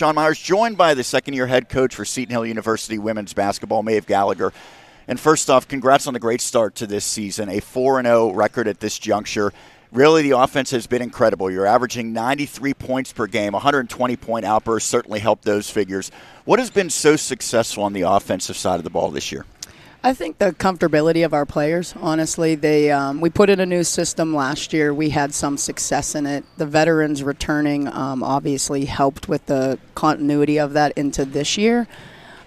Sean Myers, joined by the second-year head coach for Seton Hill University women's basketball, Maeve Gallagher. And first off, congrats on the great start to this season, a 4-0 record at this juncture. Really, the offense has been incredible. You're averaging 93 points per game. 120-point outbursts certainly helped those figures. What has been so successful on the offensive side of the ball this year? I think the comfortability of our players, honestly. We put in a new system last year. We had some success in it. The veterans returning obviously helped with the continuity of that into this year.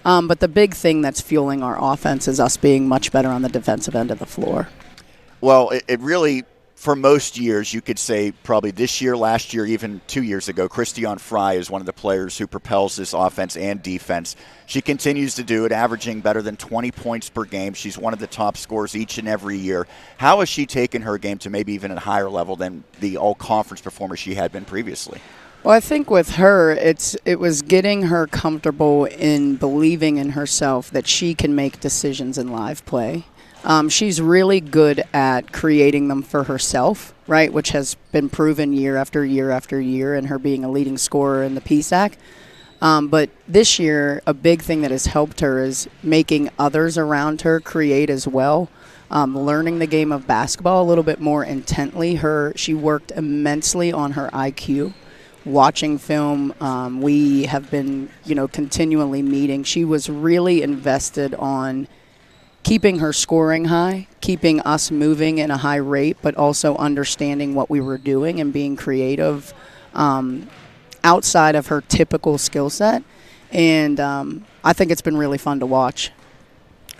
But the big thing that's fueling our offense is us being much better on the defensive end of the floor. Well, it really, for most years, you could say probably this year, last year, even 2 years ago, Christiane Fry is one of the players who propels this offense and defense. She continues to do it, averaging better than 20 points per game. She's one of the top scorers each and every year. How has she taken her game to maybe even a higher level than the all-conference performer she had been previously? Well, I think with her, it was getting her comfortable in believing in herself that she can make decisions in live play. She's really good at creating them for herself, right, which has been proven year after year after year, and her being a leading scorer in the PSAC. But this year, a big thing that has helped her is making others around her create as well. Learning the game of basketball a little bit more intently. She worked immensely on her IQ. Watching film, we have been, continually meeting. She was really invested on keeping her scoring high, keeping us moving in a high rate, but also understanding what we were doing and being creative outside of her typical skill set. And I think it's been really fun to watch.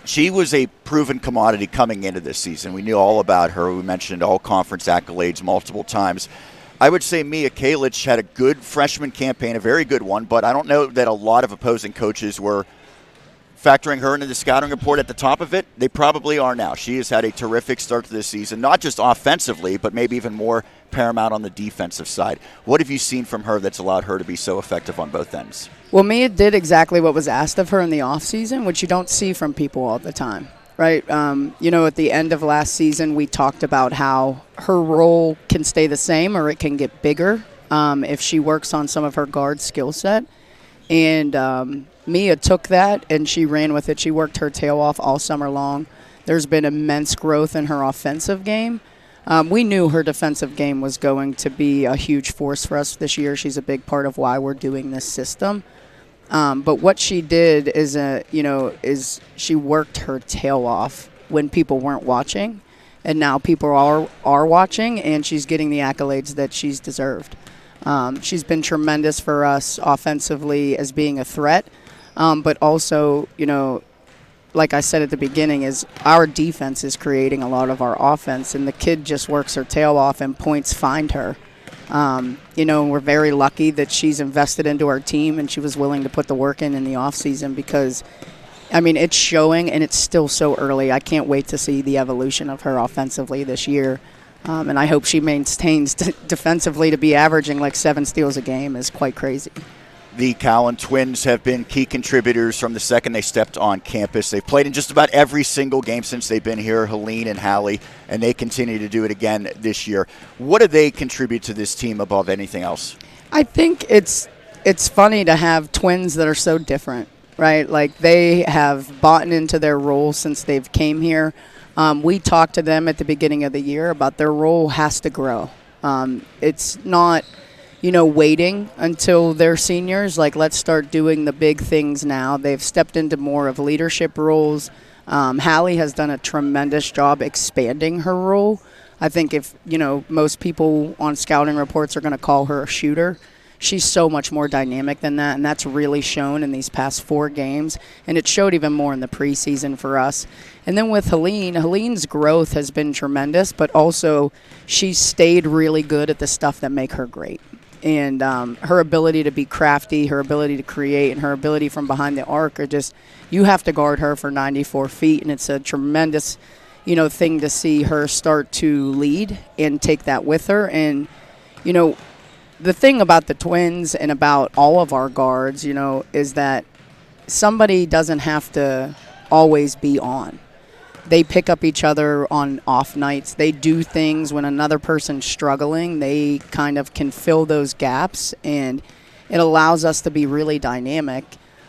She was a proven commodity coming into this season. We knew all about her. We mentioned all conference accolades multiple times. I would say Mia Kalic had a good freshman campaign, a very good one, but I don't know that a lot of opposing coaches were factoring her into the scouting report at the top of it. They probably are now. She has had a terrific start to this season, not just offensively, but maybe even more paramount on the defensive side. What have you seen from her that's allowed her to be so effective on both ends? Well, Mia did exactly what was asked of her in the offseason, which you don't see from people all the time. Right. At the end of last season, we talked about how her role can stay the same or it can get bigger if she works on some of her guard skill set. And Mia took that and she ran with it. She worked her tail off all summer long. There's been immense growth in her offensive game. We knew her defensive game was going to be a huge force for us this year. She's a big part of why we're doing this system. But what she did is she worked her tail off when people weren't watching, and now people are watching, and she's getting the accolades that she's deserved. She's been tremendous for us offensively as being a threat, but also, like I said at the beginning, is our defense is creating a lot of our offense, and the kid just works her tail off and points find her. We're very lucky that she's invested into our team and she was willing to put the work in the offseason because, it's showing and it's still so early. I can't wait to see the evolution of her offensively this year. And I hope she maintains defensively to be averaging like 7 steals a game is quite crazy. The Cowan twins have been key contributors from the second they stepped on campus. They've played in just about every single game since they've been here, Helene and Hallie, and they continue to do it again this year. What do they contribute to this team above anything else? I think it's funny to have twins that are so different, right? Like they have bought into their role since they've came here. We talked to them at the beginning of the year about their role has to grow. It's not waiting until they're seniors. Like, let's start doing the big things now. They've stepped into more of leadership roles. Hallie has done a tremendous job expanding her role. I think if, most people on scouting reports are going to call her a shooter, she's so much more dynamic than that, and that's really shown in these past 4 games, and it showed even more in the preseason for us. And then with Helene's growth has been tremendous, but also she's stayed really good at the stuff that make her great. And her ability to be crafty, her ability to create, and her ability from behind the arc are just, you have to guard her for 94 feet, and it's a tremendous, thing to see her start to lead and take that with her. And, the thing about the twins and about all of our guards, is that somebody doesn't have to always be on. They pick up each other on off nights. They do things when another person's struggling. They kind of can fill those gaps, and It allows us to be really dynamic,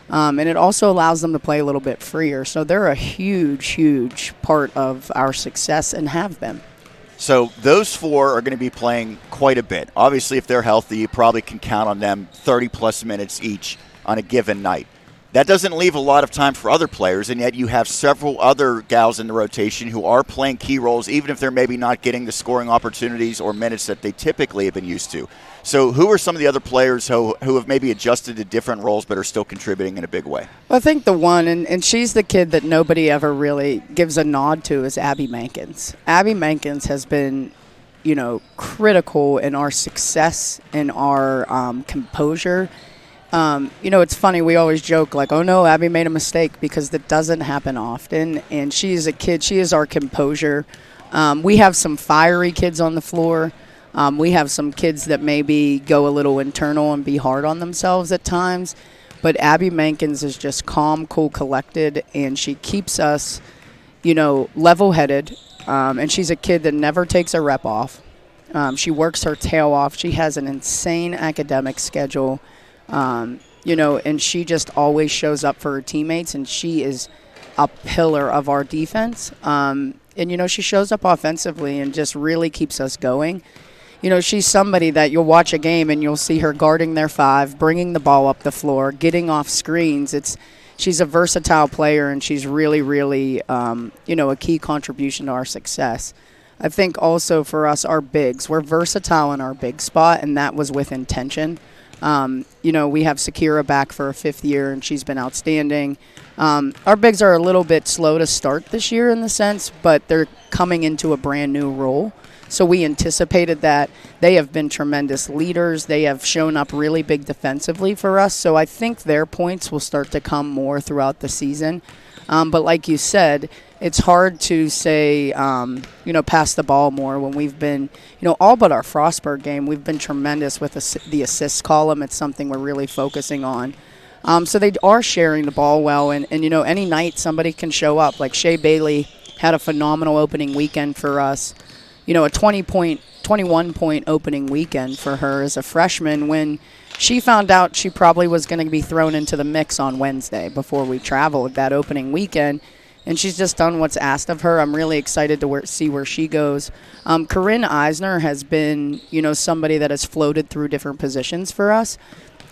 and it also allows them to play a little bit freer. So they're a huge, huge part of our success and have been. So those four are going to be playing quite a bit. Obviously, if they're healthy, you probably can count on them 30-plus minutes each on a given night. That doesn't leave a lot of time for other players, and yet you have several other gals in the rotation who are playing key roles, even if they're maybe not getting the scoring opportunities or minutes that they typically have been used to. So who are some of the other players who have maybe adjusted to different roles but are still contributing in a big way? Well, I think the one, and she's the kid that nobody ever really gives a nod to, is Abby Mankins. Abby Mankins has been, critical in our success, in our composure. It's funny, we always joke like, oh no, Abby made a mistake, because that doesn't happen often. And she is a kid, she is our composure. We have some fiery kids on the floor. We have some kids that maybe go a little internal and be hard on themselves at times. But Abby Mankins is just calm, cool, collected, and she keeps us, level-headed. And she's a kid that never takes a rep off. She works her tail off. She has an insane academic schedule. And she just always shows up for her teammates, and she is a pillar of our defense. She shows up offensively and just really keeps us going. She's somebody that you'll watch a game and you'll see her guarding their five, bringing the ball up the floor, getting off screens. She's a versatile player, and she's really, really, a key contribution to our success. I think also for us, our bigs, we're versatile in our big spot, and that was with intention. We have Sakira back for a fifth year, and she's been outstanding. Our bigs are a little bit slow to start this year in the sense, but they're coming into a brand new role. So we anticipated that. They have been tremendous leaders. They have shown up really big defensively for us. So I think their points will start to come more throughout the season. But like you said, it's hard to say, pass the ball more when we've been, all but our Frostburg game, we've been tremendous with the assist column. It's something we're really focusing on. So they are sharing the ball well. And any night somebody can show up. Like Shea Bailey had a phenomenal opening weekend for us. A 21-point opening weekend for her as a freshman when she found out she probably was going to be thrown into the mix on Wednesday before we traveled that opening weekend. And she's just done what's asked of her. I'm really excited to see where she goes. Corinne Eisner has been, somebody that has floated through different positions for us.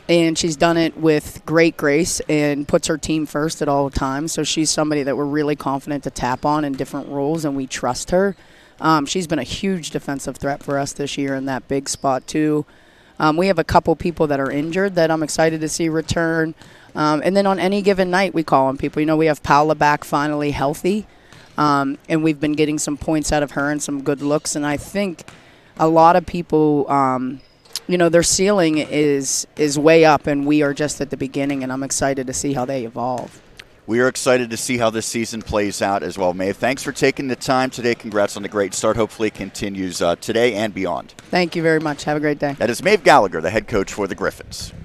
And she's done it with great grace and puts her team first at all times. So she's somebody that we're really confident to tap on in different roles, and we trust her. She's been a huge defensive threat for us this year in that big spot, too. We have a couple people that are injured that I'm excited to see return. And then on any given night, we call on people. We have Paula back finally healthy, and we've been getting some points out of her and some good looks. And I think a lot of people, their ceiling is way up, and we are just at the beginning, and I'm excited to see how they evolve. We are excited to see how this season plays out as well, Maeve. Thanks for taking the time today. Congrats on the great start. Hopefully it continues today and beyond. Thank you very much. Have a great day. That is Maeve Gallagher, the head coach for the Griffins.